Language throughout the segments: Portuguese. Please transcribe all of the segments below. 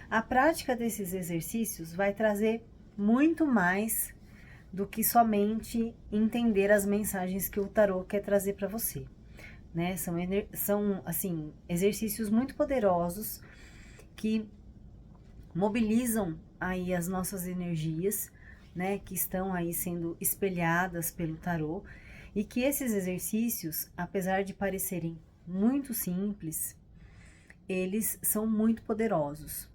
A prática desses exercícios vai trazer muito mais do que somente entender as mensagens que o tarô quer trazer para você, né? São assim, exercícios muito poderosos que mobilizam aí as nossas energias, né? Que estão aí sendo espelhadas pelo tarô, e que esses exercícios, apesar de parecerem muito simples, eles são muito poderosos.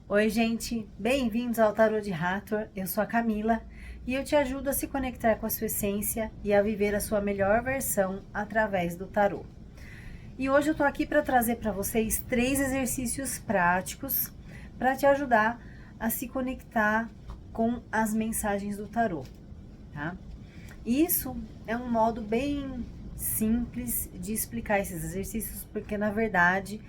Oi, gente, bem-vindos ao Tarô de Hathor. Eu sou a Camila e eu te ajudo a se conectar com a sua essência e a viver a sua melhor versão através do tarô. E hoje eu tô aqui para trazer para vocês 3 exercícios práticos para te ajudar a se conectar com as mensagens do tarô, tá? Isso é um modo bem simples de explicar esses exercícios, porque na verdade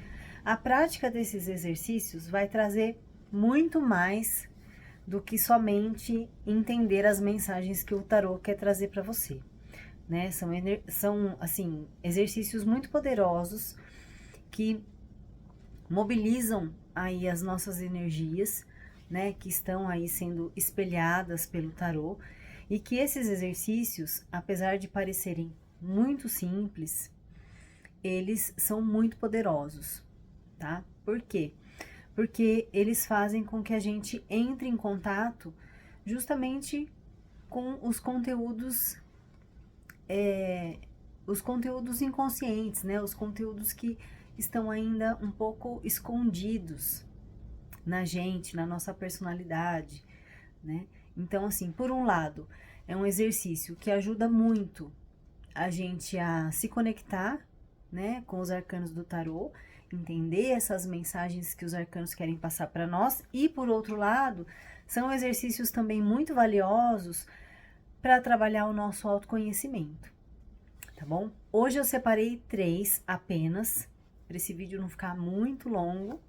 a prática desses exercícios vai trazer muito mais do que somente entender as mensagens que o tarô quer trazer para você, né? São assim, exercícios muito poderosos que mobilizam aí as nossas energias, né? Que estão aí sendo espelhadas pelo tarô, e que esses exercícios, apesar de parecerem muito simples, eles são muito poderosos, tá? Por quê? Porque eles fazem com que a gente entre em contato justamente com os conteúdos inconscientes, né? Os conteúdos que estão ainda um pouco escondidos na gente, na nossa personalidade, né? Então, assim, por um lado, é um exercício que ajuda muito a gente a se conectar, né, com os arcanos do tarô, entender essas mensagens que os arcanos querem passar para nós, e por outro lado, são exercícios também muito valiosos para trabalhar o nosso autoconhecimento, tá bom? Hoje eu separei 3 apenas, para esse vídeo não ficar muito longo,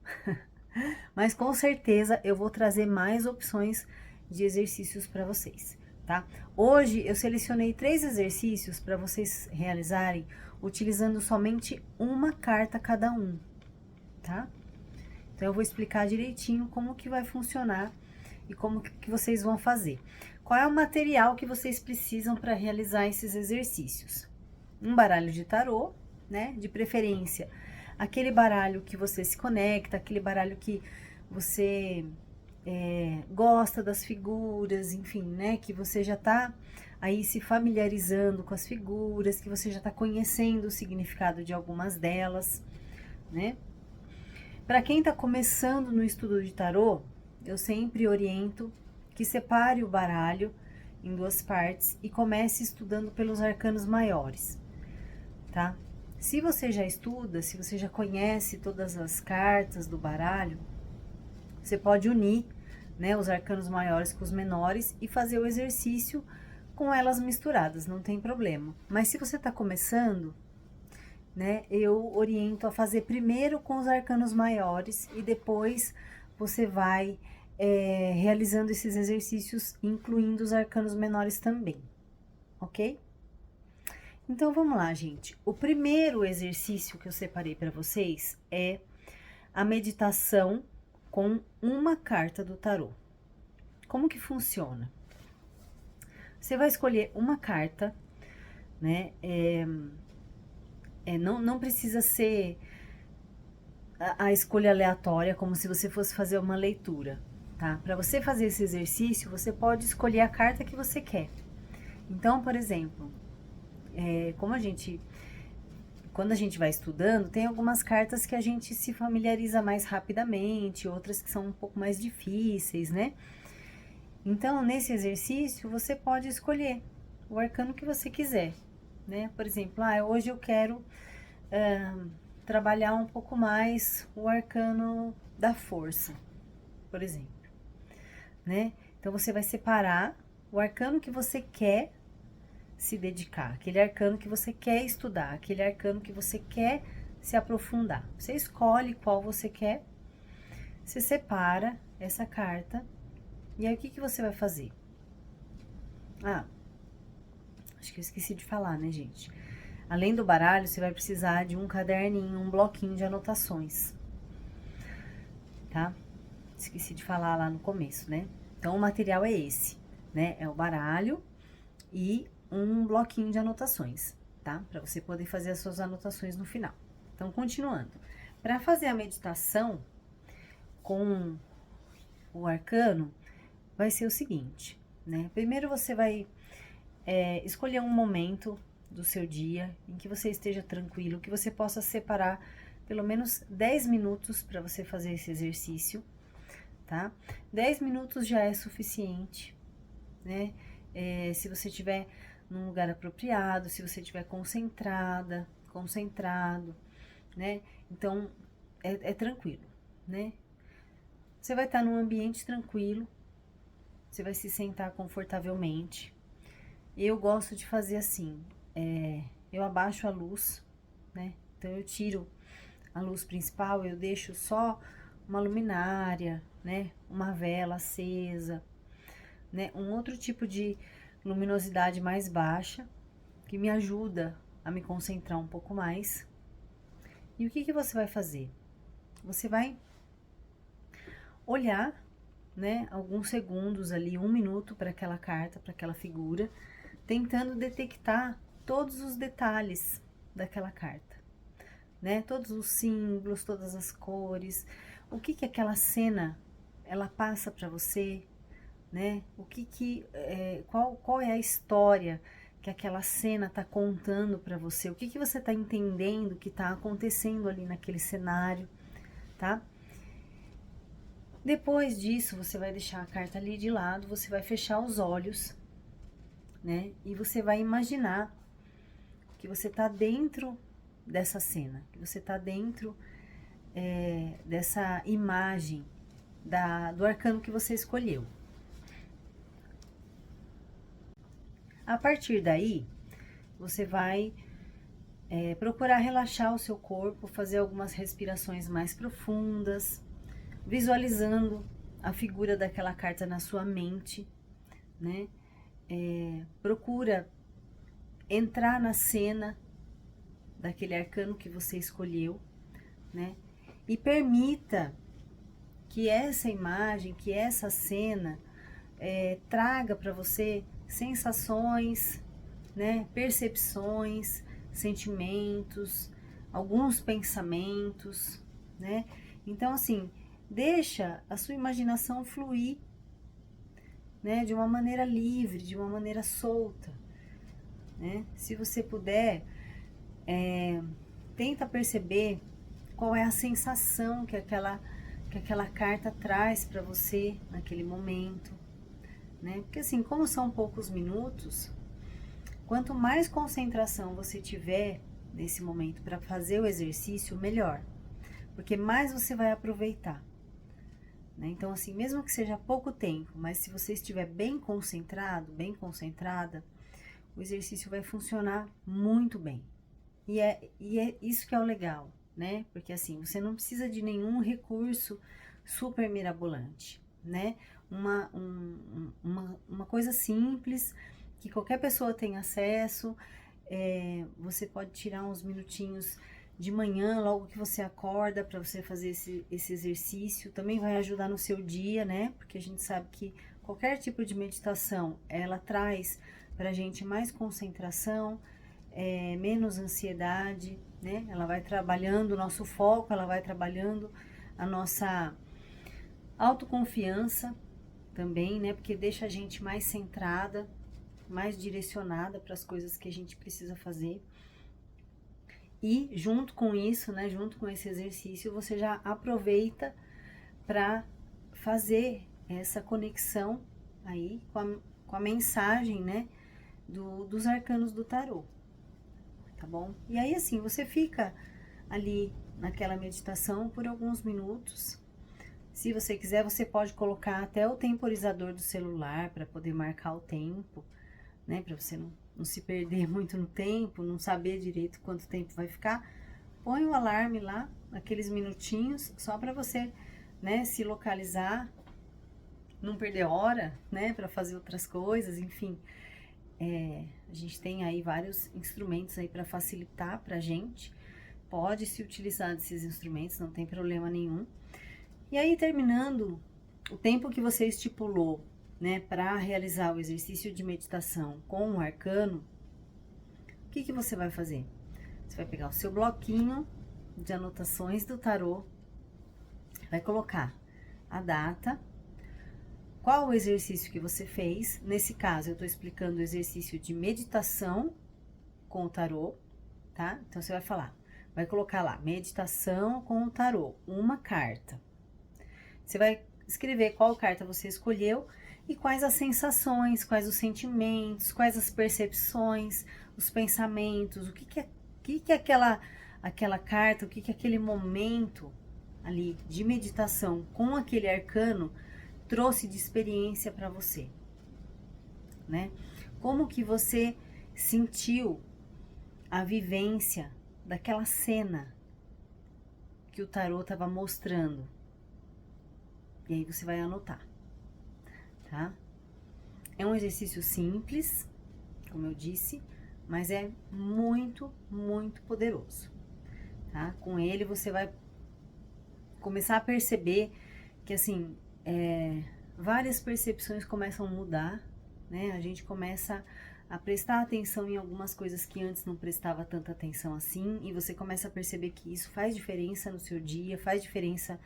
mas com certeza eu vou trazer mais opções de exercícios para vocês, tá? Hoje eu selecionei 3 exercícios para vocês realizarem utilizando somente uma carta cada um, tá? Então eu vou explicar direitinho como que vai funcionar e como que vocês vão fazer. Qual é o material que vocês precisam para realizar esses exercícios? Um baralho de tarô, né? De preferência, aquele baralho que você se conecta, aquele baralho que você gosta das figuras, enfim, né? Que você já tá aí se familiarizando com as figuras, que você já tá conhecendo o significado de algumas delas, né? Para quem tá começando no estudo de tarô, eu sempre oriento que separe o baralho em 2 partes e comece estudando pelos arcanos maiores, tá? Se você já estuda, se você já conhece todas as cartas do baralho, você pode unir, né, os arcanos maiores com os menores e fazer o exercício com elas misturadas, não tem problema. Mas se você está começando, né, eu oriento a fazer primeiro com os arcanos maiores e depois você vai realizando esses exercícios, incluindo os arcanos menores também, ok? Então vamos lá, gente. O primeiro exercício que eu separei para vocês é a meditação com uma carta do tarô. Como que funciona? Você vai escolher uma carta, né? Não precisa ser a escolha aleatória, como se você fosse fazer uma leitura, tá? Para você fazer esse exercício, você pode escolher a carta que você quer. Então, por exemplo, quando a gente vai estudando, tem algumas cartas que a gente se familiariza mais rapidamente, outras que são um pouco mais difíceis, né? Então, nesse exercício, você pode escolher o arcano que você quiser, né? Por exemplo, hoje eu quero trabalhar um pouco mais o arcano da força, por exemplo, né? Então, você vai separar o arcano que você quer se dedicar, aquele arcano que você quer estudar, aquele arcano que você quer se aprofundar. Você escolhe qual você quer, você separa essa carta, e aí o que você vai fazer? acho que eu esqueci de falar, né, gente? Além do baralho, você vai precisar de um caderninho, um bloquinho de anotações, tá? Esqueci de falar lá no começo, né? Então, o material é esse, né? É o baralho e um bloquinho de anotações, tá? Para você poder fazer as suas anotações no final. Então, continuando. Para fazer a meditação com o arcano, vai ser o seguinte, né? Primeiro você vai escolher um momento do seu dia em que você esteja tranquilo, que você possa separar pelo menos 10 minutos para você fazer esse exercício, tá? 10 minutos já é suficiente, né? Se você estiver num lugar apropriado, se você estiver concentrado, né? Então, é tranquilo, né? Você vai estar num ambiente tranquilo, você vai se sentar confortavelmente. Eu gosto de fazer assim, eu abaixo a luz, né? Então, eu tiro a luz principal, eu deixo só uma luminária, né? Uma vela acesa, né? Um outro tipo de luminosidade mais baixa, que me ajuda a me concentrar um pouco mais. E o que que você vai fazer? Você vai olhar, né, alguns segundos ali, 1 minuto para aquela carta, para aquela figura, tentando detectar todos os detalhes daquela carta, né? Todos os símbolos, todas as cores, o que que aquela cena ela passa para você, né? Qual é a história que aquela cena está contando para você? O que que você está entendendo que está acontecendo ali naquele cenário, tá? Depois disso, você vai deixar a carta ali de lado, você vai fechar os olhos, né? E você vai imaginar que você tá dentro dessa cena, que você tá dentro dessa imagem do arcano que você escolheu. A partir daí, você vai procurar relaxar o seu corpo, fazer algumas respirações mais profundas, visualizando a figura daquela carta na sua mente, né? Procura entrar na cena daquele arcano que você escolheu, né? E permita que essa imagem, que essa cena traga para você sensações, né? Percepções, sentimentos, alguns pensamentos, né? Então, assim, deixa a sua imaginação fluir, né? De uma maneira livre, de uma maneira solta, né? Se você puder, tenta perceber qual é a sensação que aquela carta traz para você naquele momento, né? Porque assim, como são poucos minutos, quanto mais concentração você tiver nesse momento para fazer o exercício, melhor, porque mais você vai aproveitar, né? Então assim, mesmo que seja pouco tempo, mas se você estiver bem concentrado, bem concentrada, o exercício vai funcionar muito bem. E é isso que é o legal, né? Porque assim, você não precisa de nenhum recurso super mirabolante, né? Uma coisa simples, que qualquer pessoa tem acesso, você pode tirar uns minutinhos de manhã, logo que você acorda, para você fazer esse exercício. Também vai ajudar no seu dia, né? Porque a gente sabe que qualquer tipo de meditação, ela traz pra gente mais concentração, menos ansiedade, né? Ela vai trabalhando o nosso foco, ela vai trabalhando a nossa autoconfiança também, né? Porque deixa a gente mais centrada, mais direcionada para as coisas que a gente precisa fazer. E junto com isso, né? Junto com esse exercício, você já aproveita para fazer essa conexão aí com a mensagem, né? Dos arcanos do tarô. Tá bom? E aí, assim, você fica ali naquela meditação por alguns minutos. Se você quiser, você pode colocar até o temporizador do celular para poder marcar o tempo, né? Para você não se perder muito no tempo, não saber direito quanto tempo vai ficar. Põe o alarme lá, aqueles minutinhos, só para você, né, se localizar, não perder hora, né, para fazer outras coisas, enfim. a gente tem aí vários instrumentos aí para facilitar pra gente. Pode se utilizar desses instrumentos, não tem problema nenhum. E aí, terminando o tempo que você estipulou, né, para realizar o exercício de meditação com o arcano, o que você vai fazer? Você vai pegar o seu bloquinho de anotações do tarô, vai colocar a data, qual o exercício que você fez. Nesse caso, eu estou explicando o exercício de meditação com o tarô, tá? Então, você vai falar, vai colocar lá, meditação com o tarô, uma carta. Você vai escrever qual carta você escolheu e quais as sensações, quais os sentimentos, quais as percepções, os pensamentos, o que é aquela carta, o que é aquele momento ali de meditação com aquele arcano trouxe de experiência para você, né? Como que você sentiu a vivência daquela cena que o tarô estava mostrando. E aí você vai anotar, tá? É um exercício simples, como eu disse, mas é muito, muito poderoso, tá? Com ele você vai começar a perceber que, assim, várias percepções começam a mudar, né? A gente começa a prestar atenção em algumas coisas que antes não prestava tanta atenção assim, e você começa a perceber que isso faz diferença no seu dia, faz diferença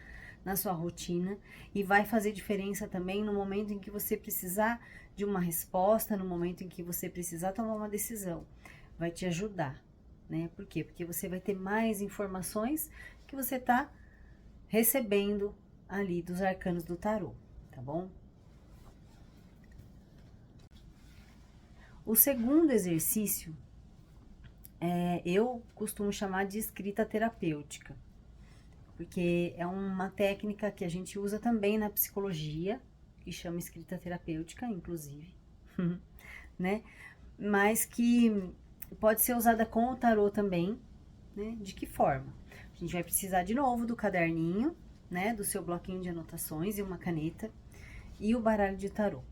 na sua rotina, e vai fazer diferença também no momento em que você precisar de uma resposta, no momento em que você precisar tomar uma decisão. Vai te ajudar, né? Por quê? Porque você vai ter mais informações que você tá recebendo ali dos arcanos do tarô, tá bom? O segundo exercício eu costumo chamar de escrita terapêutica, porque é uma técnica que a gente usa também na psicologia, que chama escrita terapêutica, inclusive, né? Mas que pode ser usada com o tarô também, né? De que forma? A gente vai precisar de novo do caderninho, né? Do seu bloquinho de anotações e uma caneta e o baralho de tarô.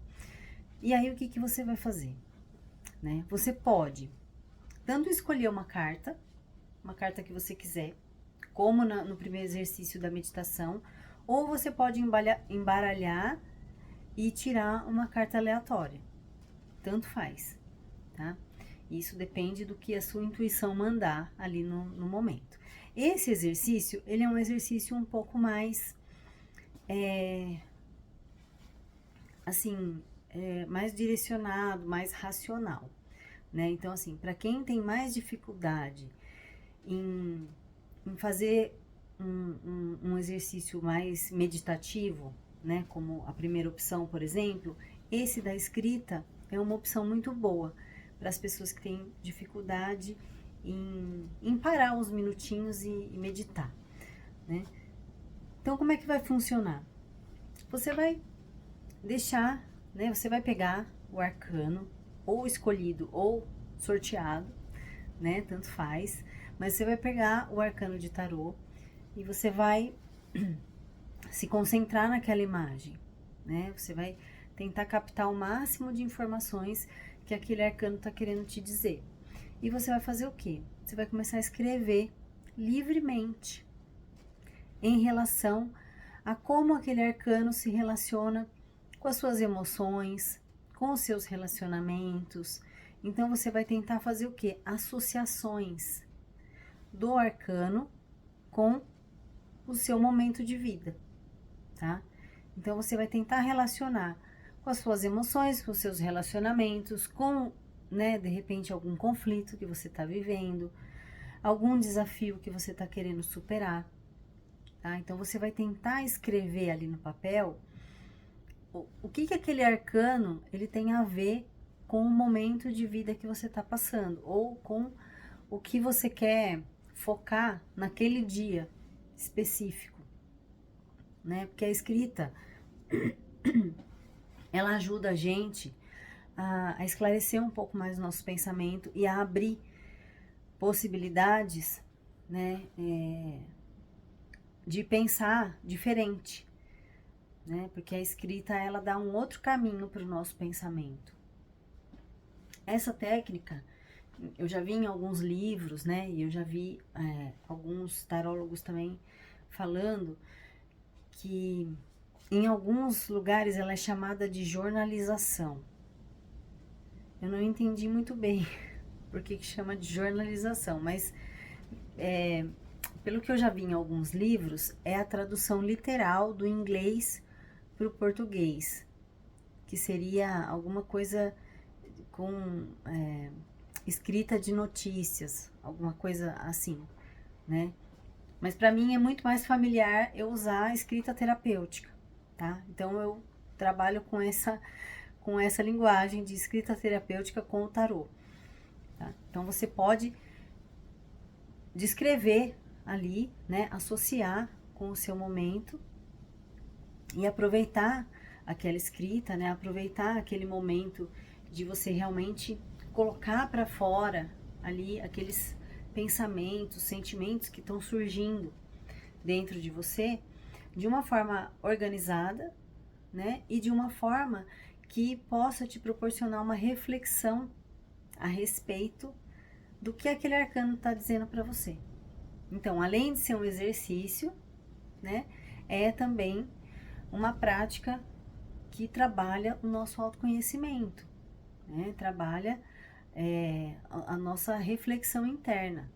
E aí, o que você vai fazer? Né? Você pode tanto escolher uma carta que você quiser, como no primeiro exercício da meditação, ou você pode embaralhar e tirar uma carta aleatória. Tanto faz, tá? Isso depende do que a sua intuição mandar ali no momento. Esse exercício, ele é um exercício um pouco mais, mais direcionado, mais racional, né? Então, assim, para quem tem mais dificuldade em fazer um exercício mais meditativo, né? Como a primeira opção, por exemplo, esse da escrita é uma opção muito boa para as pessoas que têm dificuldade em parar uns minutinhos e meditar, né? Então, como é que vai funcionar? Você vai deixar, né? Você vai pegar o arcano, ou escolhido, ou sorteado, né? Tanto faz. Mas você vai pegar o arcano de tarô e você vai se concentrar naquela imagem, né? Você vai tentar captar o máximo de informações que aquele arcano está querendo te dizer. E você vai fazer o quê? Você vai começar a escrever livremente em relação a como aquele arcano se relaciona com as suas emoções, com os seus relacionamentos. Então, você vai tentar fazer o quê? Associações do arcano com o seu momento de vida, tá? Então, você vai tentar relacionar com as suas emoções, com os seus relacionamentos, com, né, de repente, algum conflito que você está vivendo, algum desafio que você está querendo superar, tá? Então, você vai tentar escrever ali no papel o que aquele arcano ele tem a ver com o momento de vida que você está passando, ou com o que você quer focar naquele dia específico, né? Porque a escrita, ela ajuda a gente a esclarecer um pouco mais o nosso pensamento e a abrir possibilidades, né? De pensar diferente, né? Porque a escrita, ela dá um outro caminho para o nosso pensamento. Essa técnica, eu já vi em alguns livros, né? E eu já vi alguns tarólogos também falando que em alguns lugares ela é chamada de jornalização. Eu não entendi muito bem por que chama de jornalização, mas pelo que eu já vi em alguns livros, é a tradução literal do inglês para o português, que seria alguma coisa com escrita de notícias, alguma coisa assim, né? Mas para mim é muito mais familiar eu usar a escrita terapêutica, tá? Então eu trabalho com essa linguagem de escrita terapêutica com o tarô, tá? Então você pode descrever ali, né, associar com o seu momento e aproveitar aquela escrita, né, aproveitar aquele momento de você realmente colocar para fora ali aqueles pensamentos, sentimentos que estão surgindo dentro de você de uma forma organizada, né, e de uma forma que possa te proporcionar uma reflexão a respeito do que aquele arcano está dizendo para você. Então, além de ser um exercício, né, é também uma prática que trabalha o nosso autoconhecimento, né, trabalha a nossa reflexão interna,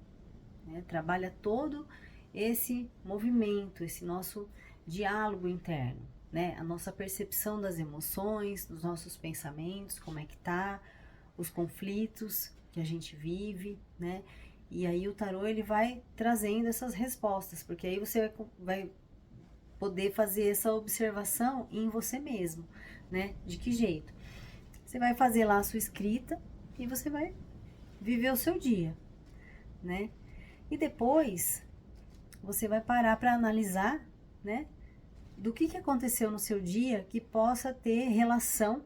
né, trabalha todo esse movimento, esse nosso diálogo interno, né, a nossa percepção das emoções, dos nossos pensamentos, como é que tá, os conflitos que a gente vive, né, e aí o tarô ele vai trazendo essas respostas, porque aí você vai poder fazer essa observação em você mesmo, né, de que jeito? Você vai fazer lá a sua escrita e você vai viver o seu dia, né, e depois você vai parar para analisar, né, do que aconteceu no seu dia que possa ter relação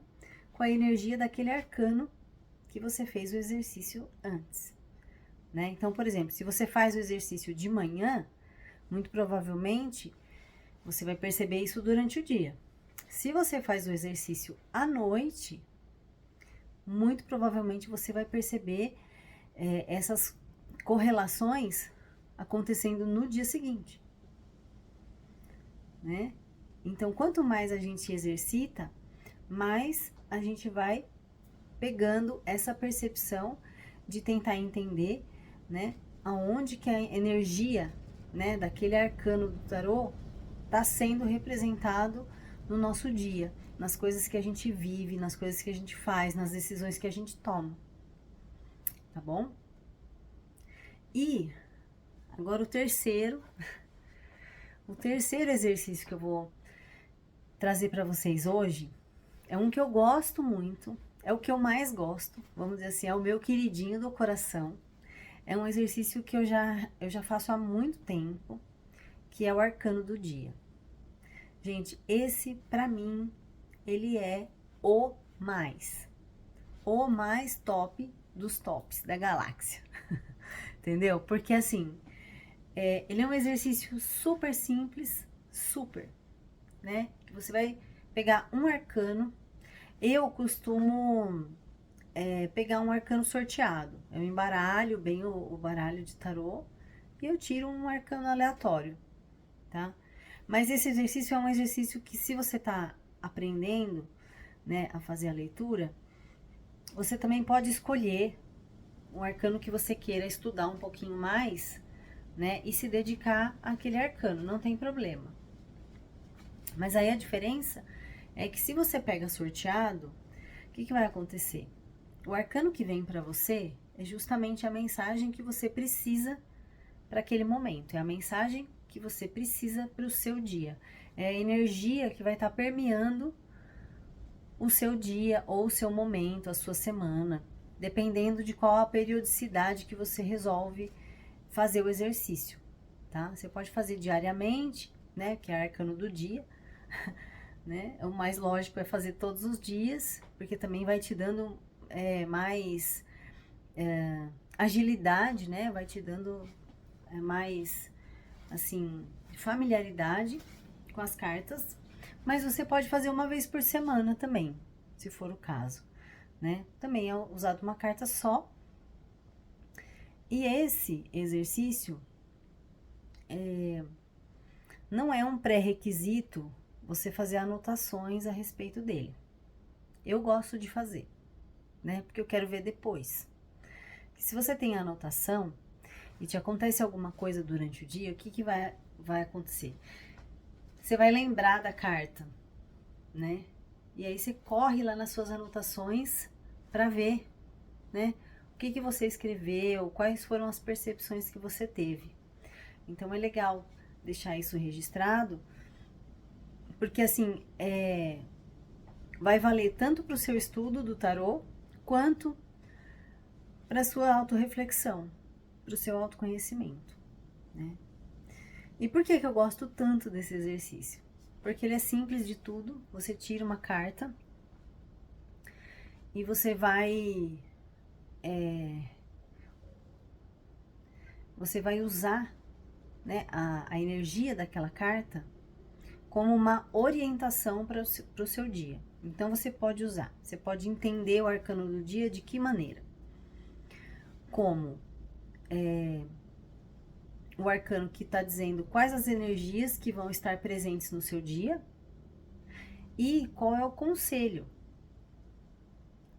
com a energia daquele arcano que você fez o exercício antes, né? Então, por exemplo, se você faz o exercício de manhã, muito provavelmente você vai perceber isso durante o dia. Se você faz o exercício à noite, muito provavelmente você vai perceber essas correlações acontecendo no dia seguinte, né? Então, quanto mais a gente exercita, mais a gente vai pegando essa percepção de tentar entender, né, aonde que a energia, né, daquele arcano do tarô está sendo representado no nosso dia, nas coisas que a gente vive, nas coisas que a gente faz, nas decisões que a gente toma, tá bom? E agora o terceiro exercício que eu vou trazer para vocês hoje é um que eu gosto muito, é o que eu mais gosto, vamos dizer assim, é o meu queridinho do coração. É um exercício que eu já faço há muito tempo, que é o arcano do dia. Gente, esse pra mim, ele é o mais top dos tops da galáxia. Entendeu? Porque assim, ele é um exercício super simples, super, né? Que você vai pegar um arcano. Eu costumo pegar um arcano sorteado. Eu embaralho bem o baralho de tarô e eu tiro um arcano aleatório, tá? Mas esse exercício é um exercício que, se você tá aprendendo, né, a fazer a leitura, você também pode escolher um arcano que você queira estudar um pouquinho mais, né, e se dedicar àquele arcano, não tem problema. Mas aí a diferença é que se você pega sorteado, o que vai acontecer? O arcano que vem para você é justamente a mensagem que você precisa para aquele momento, é a mensagem que você precisa para o seu dia, é a energia que vai estar permeando o seu dia ou o seu momento, a sua semana, dependendo de qual a periodicidade que você resolve fazer o exercício, tá? Você pode fazer diariamente, né, que é arcano do dia, né? O mais lógico é fazer todos os dias, porque também vai te dando mais agilidade, né? Vai te dando mais, assim, familiaridade com as cartas. Mas você pode fazer uma vez por semana também, se for o caso, né? Também é usado uma carta só. E esse exercício não é um pré-requisito você fazer anotações a respeito dele. Eu gosto de fazer, né? Porque eu quero ver depois. Se você tem a anotação e te acontece alguma coisa durante o dia, o que vai acontecer? Você vai lembrar da carta, né? E aí você corre lá nas suas anotações para ver, né? O que você escreveu, quais foram as percepções que você teve. Então é legal deixar isso registrado, porque assim, vai valer tanto para o seu estudo do tarô, quanto para a sua autorreflexão, para o seu autoconhecimento, né? E por que eu gosto tanto desse exercício? Porque ele é simples de tudo, você tira uma carta e você vai usar, né, a energia daquela carta como uma orientação para o seu dia. Então você pode usar, você pode entender o arcano do dia de que maneira? Como o arcano que está dizendo quais as energias que vão estar presentes no seu dia e qual é o conselho.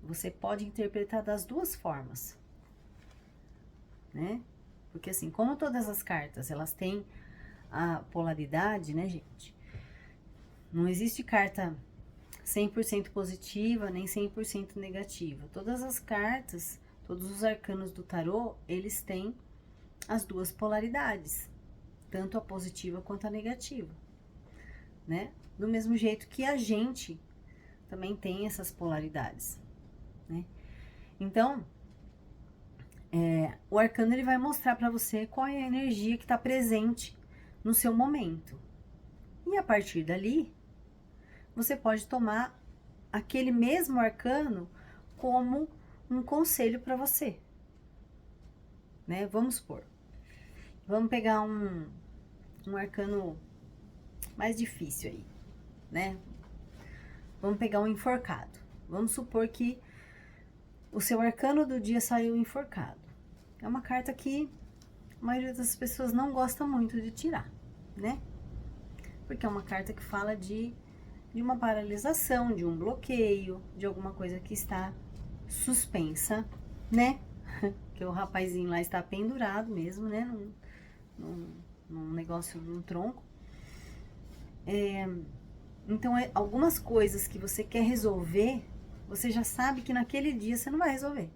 Você pode interpretar das duas formas, né? Porque assim, como todas as cartas, elas têm a polaridade, né, gente? Não existe carta 100% positiva, nem 100% negativa. Todas as cartas, todos os arcanos do tarô, eles têm as duas polaridades, tanto a positiva quanto a negativa, né? Do mesmo jeito que a gente também tem essas polaridades, né? Então, o arcano ele vai mostrar para você qual é a energia que está presente no seu momento. E a partir dali, você pode tomar aquele mesmo arcano como um conselho para você, né? Vamos supor, vamos pegar um arcano mais difícil aí, né? Vamos pegar um enforcado. Vamos supor que o seu arcano do dia saiu enforcado. É uma carta que a maioria das pessoas não gosta muito de tirar, né? Porque é uma carta que fala de uma paralisação, de um bloqueio, de alguma coisa que está suspensa, né? Que o rapazinho lá está pendurado mesmo, né? Num negócio, num tronco. Então, algumas coisas que você quer resolver, você já sabe que naquele dia você não vai resolver,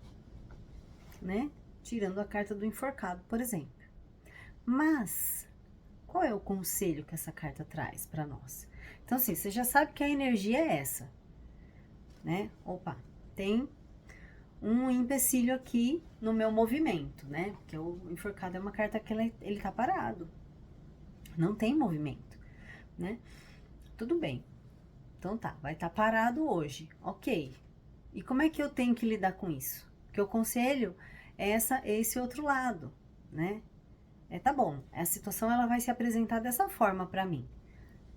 né? Tirando a carta do enforcado, por exemplo. Mas, qual é o conselho que essa carta traz para nós? Então, assim, você já sabe que a energia é essa, né? Opa, tem um empecilho aqui no meu movimento, né? Porque o enforcado é uma carta que ele tá parado, não tem movimento, né? Tudo bem. Então tá, vai estar parado hoje, ok. E como é que eu tenho que lidar com isso? Porque o conselho é esse outro lado, né? Tá bom, a situação ela vai se apresentar dessa forma para mim.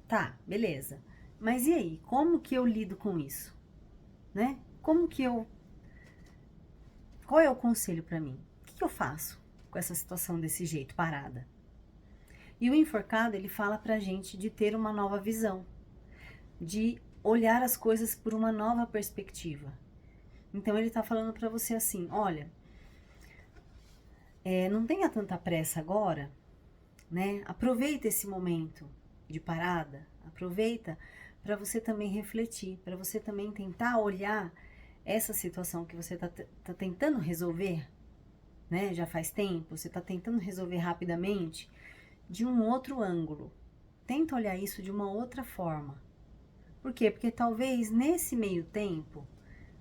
Tá, beleza. Mas e aí, como que eu lido com isso? Né? Qual é o conselho para mim? O que eu faço com essa situação desse jeito, parada? E o enforcado, ele fala pra gente de ter uma nova visão, de olhar as coisas por uma nova perspectiva. Então ele tá falando pra você assim, olha, não tenha tanta pressa agora, né? Aproveita esse momento de parada, aproveita para você também refletir, para você também tentar olhar essa situação que você tá tentando resolver, né? Já faz tempo, você tá tentando resolver rapidamente, de um outro ângulo. Tenta olhar isso de uma outra forma. Por quê? Porque talvez nesse meio tempo,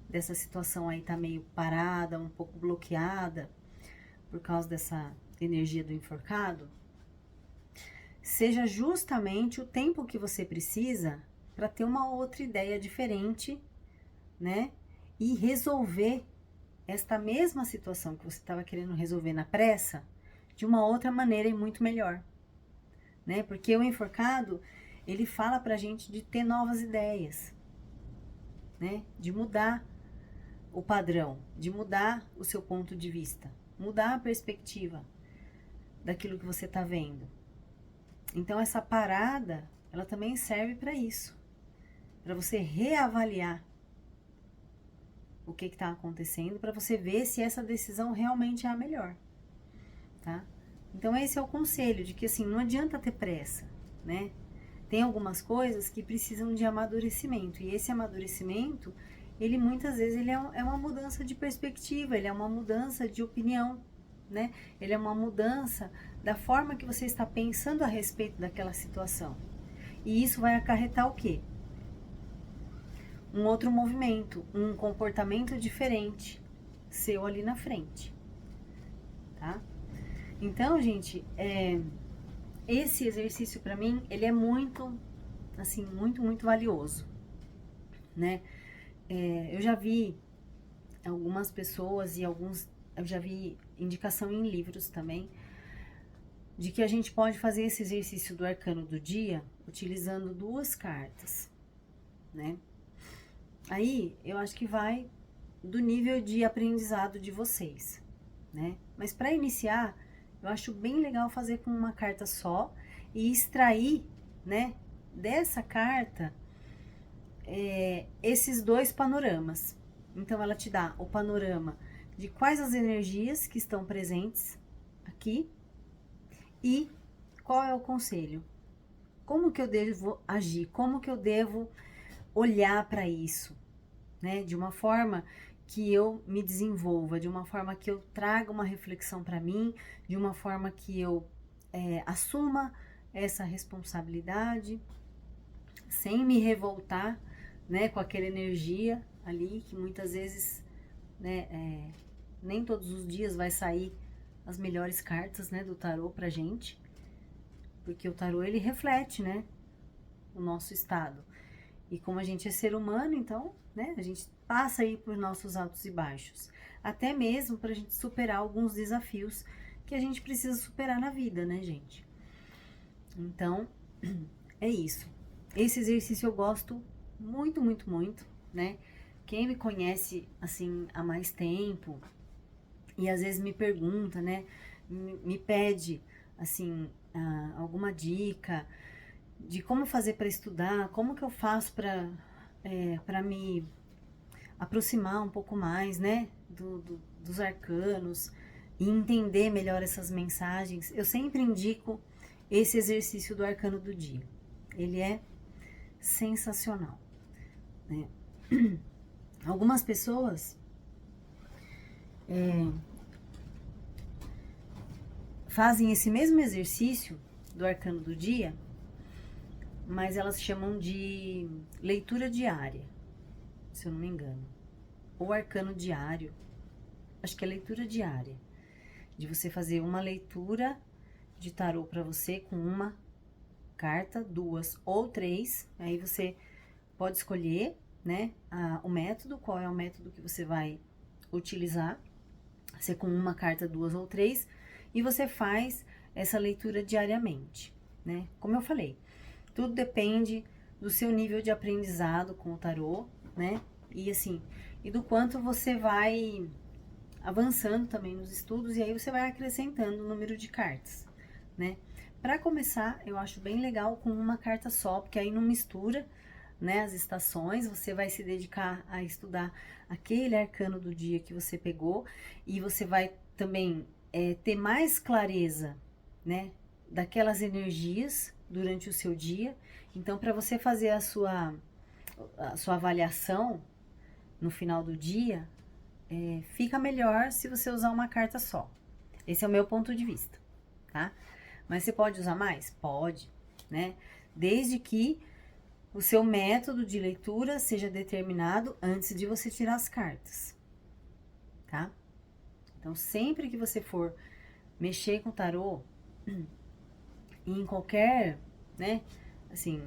dessa situação aí tá meio parada, um pouco bloqueada, por causa dessa energia do enforcado, seja justamente o tempo que você precisa para ter uma outra ideia diferente, né? E resolver esta mesma situação que você estava querendo resolver na pressa de uma outra maneira e muito melhor, né? Porque o enforcado, ele fala pra gente de ter novas ideias, né? De mudar o padrão, de mudar o seu ponto de vista, mudar a perspectiva daquilo que você está vendo. Então essa parada, ela também serve para isso, para você reavaliar o que está acontecendo, para você ver se essa decisão realmente é a melhor, tá? Então esse é o conselho, de que assim, não adianta ter pressa, né? Tem algumas coisas que precisam de amadurecimento, e esse amadurecimento, ele muitas vezes ele é uma mudança de perspectiva, ele é uma mudança de opinião, né? Ele é uma mudança da forma que você está pensando a respeito daquela situação. E isso vai acarretar o quê? Um outro movimento, um comportamento diferente seu ali na frente, tá? Então, gente, esse exercício para mim, ele é muito, assim, muito valioso, né? Eu já vi algumas pessoas eu já vi indicação em livros também, de que a gente pode fazer esse exercício do arcano do dia utilizando 2 cartas, né? Aí, eu acho que vai do nível de aprendizado de vocês, né? Mas para iniciar, eu acho bem legal fazer com uma carta só e extrair, né, dessa carta esses 2 panoramas. Então, ela te dá o panorama de quais as energias que estão presentes aqui e qual é o conselho. Como que eu devo agir? Como que eu devo olhar para isso, né? De uma forma que eu me desenvolva, de uma forma que eu traga uma reflexão para mim, de uma forma que eu assuma essa responsabilidade, sem me revoltar, né, com aquela energia ali, que muitas vezes, né, nem todos os dias vai sair as melhores cartas, né, do tarô pra gente, porque o tarô, ele reflete, né, o nosso estado. E como a gente é ser humano, então, né, a gente passa aí por nossos altos e baixos, até mesmo pra gente superar alguns desafios que a gente precisa superar na vida, né, gente? Então, é isso. Esse exercício eu gosto muito, né? Quem me conhece, assim, há mais tempo e às vezes me pergunta, né? Me pede, assim, alguma dica de como fazer para estudar, como que eu faço para me aproximar um pouco mais, né? Dos arcanos e entender melhor essas mensagens. Eu sempre indico esse exercício do arcano do dia. Ele é sensacional, né? Algumas pessoas fazem esse mesmo exercício do arcano do dia, mas elas chamam de leitura diária, se eu não me engano, ou arcano diário. Acho que é leitura diária, de você fazer uma leitura de tarô para você com uma carta, 2 ou 3, aí você pode escolher, né, o método, qual é o método que você vai utilizar, se é com uma carta, 2 ou 3, e você faz essa leitura diariamente, né? Como eu falei, tudo depende do seu nível de aprendizado com o tarô, né? E assim, e do quanto você vai avançando também nos estudos, e aí você vai acrescentando o número de cartas, né? Para começar, eu acho bem legal com uma carta só, porque aí não mistura, né, as estações, você vai se dedicar a estudar aquele arcano do dia que você pegou, e você vai também ter mais clareza, né, daquelas energias durante o seu dia. Então, para você fazer a sua avaliação no final do dia, fica melhor se você usar uma carta só. Esse é o meu ponto de vista, tá? Mas você pode usar mais? Pode, né? Desde que o seu método de leitura seja determinado antes de você tirar as cartas, tá? Então, sempre que você for mexer com o tarô, em qualquer, né, assim,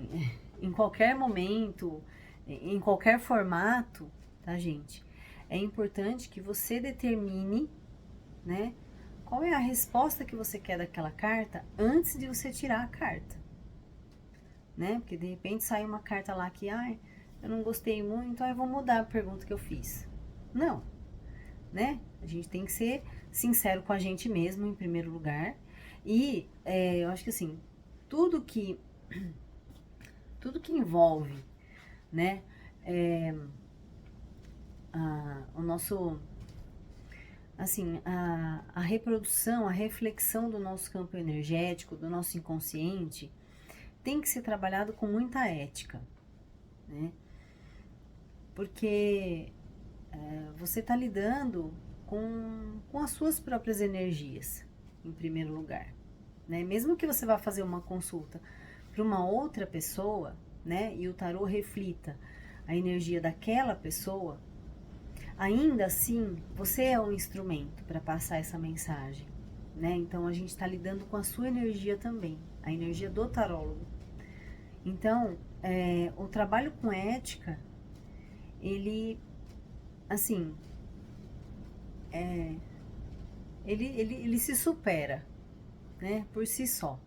em qualquer momento, em qualquer formato, tá, gente? É importante que você determine, né, qual é a resposta que você quer daquela carta antes de você tirar a carta, né? Porque de repente sai uma carta lá que, eu não gostei muito, eu vou mudar a pergunta que eu fiz, Não, né? A gente tem que ser sincero com a gente mesmo, em primeiro lugar. E eu acho que assim, tudo que, tudo que envolve, né, o nosso, assim, a reprodução, a reflexão do nosso campo energético, do nosso inconsciente, tem que ser trabalhado com muita ética, né? Porque você está lidando com as suas próprias energias, em primeiro lugar, né? Mesmo que você vá fazer uma consulta para uma outra pessoa, né? E o tarô reflita a energia daquela pessoa, ainda assim, você é um instrumento para passar essa mensagem, né? Então, a gente está lidando com a sua energia também, a energia do tarólogo. Então, o trabalho com ética, ele, assim, ele se supera, né? Por si só.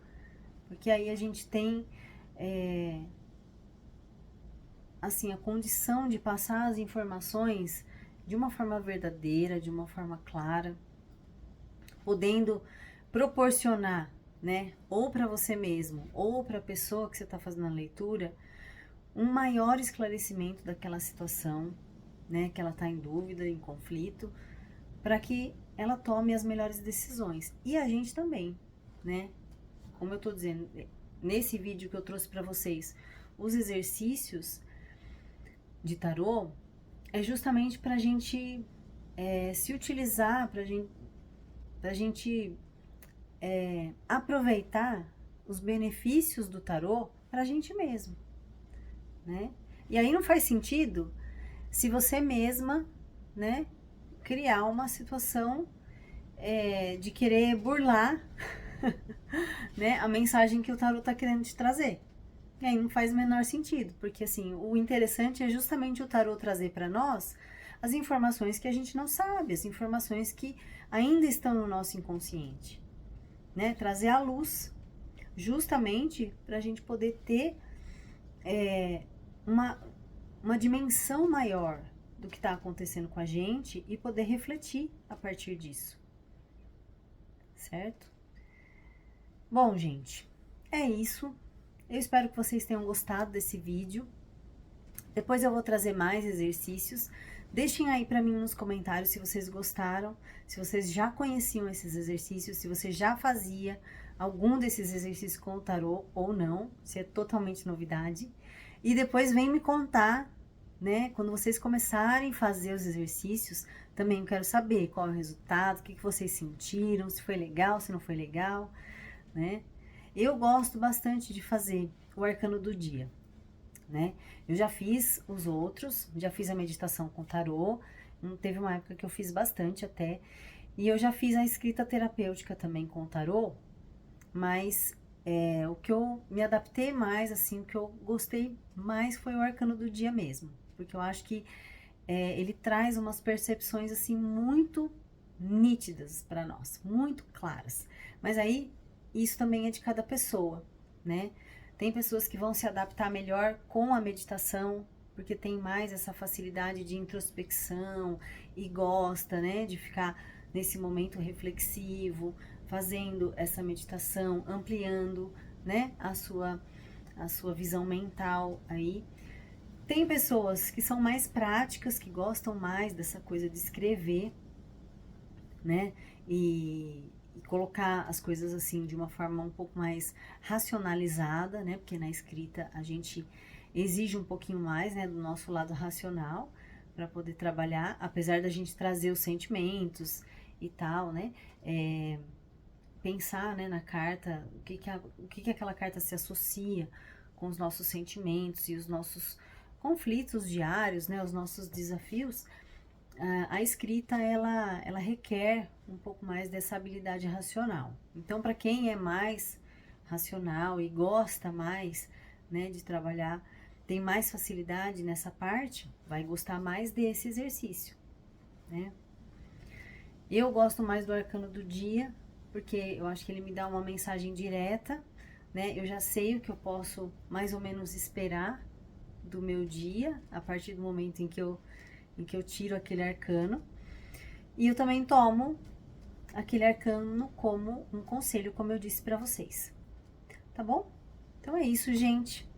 Porque aí a gente tem, assim, a condição de passar as informações de uma forma verdadeira, de uma forma clara, podendo proporcionar, né, ou para você mesmo, ou para a pessoa que você está fazendo a leitura, um maior esclarecimento daquela situação, né, que ela está em dúvida, em conflito, para que ela tome as melhores decisões. E a gente também, né? Como eu estou dizendo, nesse vídeo que eu trouxe para vocês, os exercícios de tarô é justamente para a gente se utilizar, para a gente aproveitar os benefícios do tarô para a gente mesmo, né? E aí não faz sentido se você mesma, né, criar uma situação de querer burlar né, a mensagem que o tarô está querendo te trazer. E aí não faz o menor sentido, porque assim, o interessante é justamente o tarô trazer para nós as informações que a gente não sabe, as informações que ainda estão no nosso inconsciente, né? Trazer à luz, justamente para a gente poder ter uma dimensão maior do que está acontecendo com a gente e poder refletir a partir disso, certo? Bom, gente, é isso. Eu espero que vocês tenham gostado desse vídeo. Depois eu vou trazer mais exercícios. Deixem aí para mim nos comentários se vocês gostaram, se vocês já conheciam esses exercícios, se você já fazia algum desses exercícios com o tarô ou não, se é totalmente novidade. E depois vem me contar, né, quando vocês começarem a fazer os exercícios, também eu quero saber qual é o resultado, o que vocês sentiram, se foi legal, se não foi legal, né? Eu gosto bastante de fazer o arcano do dia, né? Eu já fiz os outros, já fiz a meditação com tarô, teve uma época que eu fiz bastante até, e eu já fiz a escrita terapêutica também com tarô, mas o que eu me adaptei mais, assim, o que eu gostei mais foi o arcano do dia mesmo, porque eu acho que ele traz umas percepções, assim, muito nítidas para nós, muito claras, mas aí isso também é de cada pessoa, né? Tem pessoas que vão se adaptar melhor com a meditação, porque tem mais essa facilidade de introspecção e gosta, né, de ficar nesse momento reflexivo, fazendo essa meditação, ampliando, né, a sua visão mental aí. Tem pessoas que são mais práticas, que gostam mais dessa coisa de escrever, né, e colocar as coisas assim de uma forma um pouco mais racionalizada, né? Porque na escrita a gente exige um pouquinho mais, né, do nosso lado racional para poder trabalhar, apesar da gente trazer os sentimentos e tal, né? Pensar, né, na carta, o que aquela carta se associa com os nossos sentimentos e os nossos conflitos diários, né? Os nossos desafios. A escrita, ela requer um pouco mais dessa habilidade racional. Então, para quem é mais racional e gosta mais, né, de trabalhar, tem mais facilidade nessa parte, vai gostar mais desse exercício, né? Eu gosto mais do arcano do dia, porque eu acho que ele me dá uma mensagem direta, né? Eu já sei o que eu posso mais ou menos esperar do meu dia, a partir do momento em que eu em que eu tiro aquele arcano. E eu também tomo aquele arcano como um conselho, como eu disse pra vocês. Tá bom? Então é isso, gente.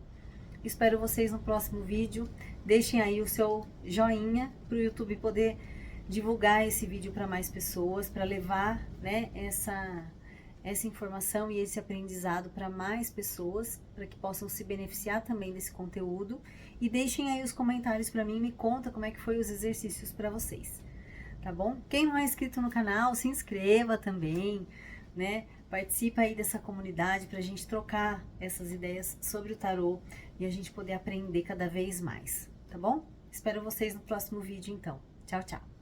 Espero vocês no próximo vídeo. Deixem aí o seu joinha para o YouTube poder divulgar esse vídeo para mais pessoas, para levar, né, essa informação e esse aprendizado para mais pessoas, para que possam se beneficiar também desse conteúdo. E deixem aí os comentários para mim, me conta como é que foi os exercícios para vocês, tá bom? Quem não é inscrito no canal, se inscreva também, né? Participa aí dessa comunidade para a gente trocar essas ideias sobre o tarô e a gente poder aprender cada vez mais, tá bom? Espero vocês no próximo vídeo então. Tchau, tchau!